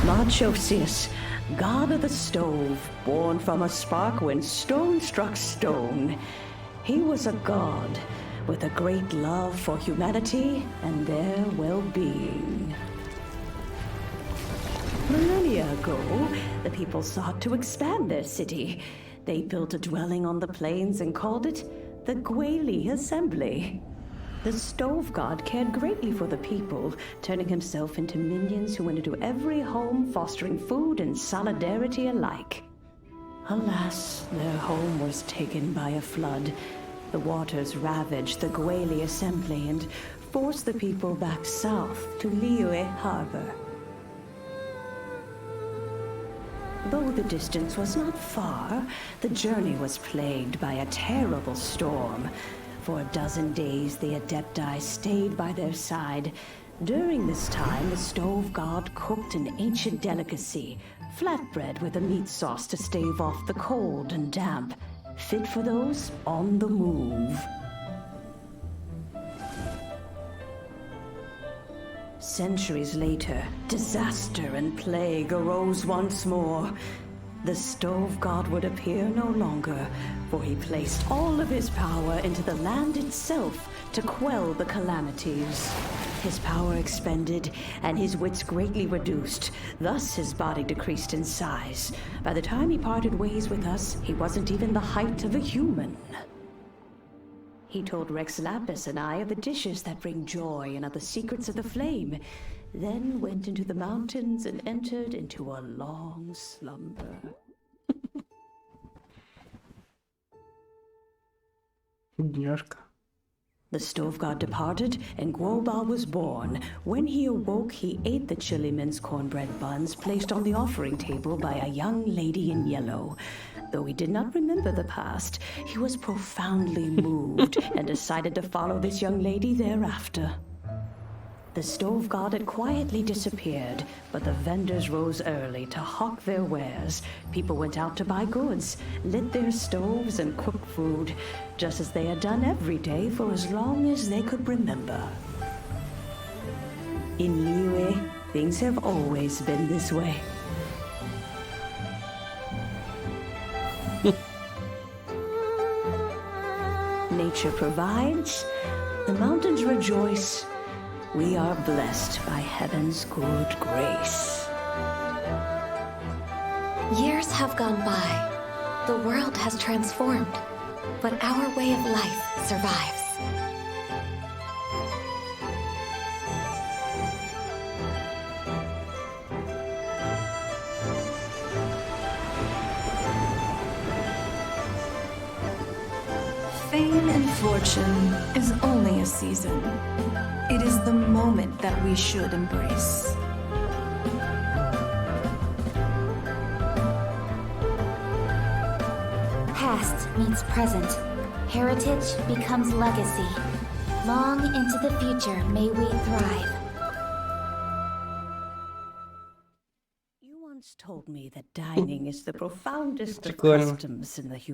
Marchosius, god of the stove, born from a spark when stone struck stone. He was a god with a great love for humanity and their well-being. Millennia ago, the people sought to expand their city. They built a dwelling on the plains and called it the Gweli Assembly. The stove god cared greatly for the people, turning himself into minions who went into every home, fostering food and solidarity alike. Alas, their home was taken by a flood. The waters ravaged the Gweli Assembly and forced the people back south to Liyue Harbor. Though the distance was not far, the journey was plagued by a terrible storm. For a dozen days, the Adepti stayed by their side. During this time, the stove god cooked an ancient delicacy, flatbread with a meat sauce to stave off the cold and damp, fit for those on the move. Centuries later, disaster and plague arose once more. The stove god would appear no longer, for he placed all of his power into the land itself to quell the calamities. His power expended, and his wits greatly reduced. Thus his body decreased in size. By the time he parted ways with us, he wasn't even the height of a human. He told Rex Lapis and I of the dishes that bring joy and of the secrets of the flame, then went into the mountains and entered into a long slumber. Бедняжка. The stove god departed, and Goba was born. When he awoke, he ate the chiliman's cornbread buns placed on the offering table by a young lady in yellow. Though he did not remember the past, he was profoundly moved and decided to follow this young lady thereafter. The stove god had quietly disappeared, but the vendors rose early to hawk their wares. People went out to buy goods, lit their stoves, and cooked food, just as they had done every day for as long as they could remember. In Liyue, things have always been this way. Nature provides, the mountains rejoice. We are blessed by heaven's good grace. Years have gone by. The world has transformed, but our way of life survives. Fame and fortune is only a season. It is the moment that we should embrace. Past meets present. Heritage becomes legacy. Long into the future may we thrive. You once told me that dining is the profoundest of Прикольно. customs in the human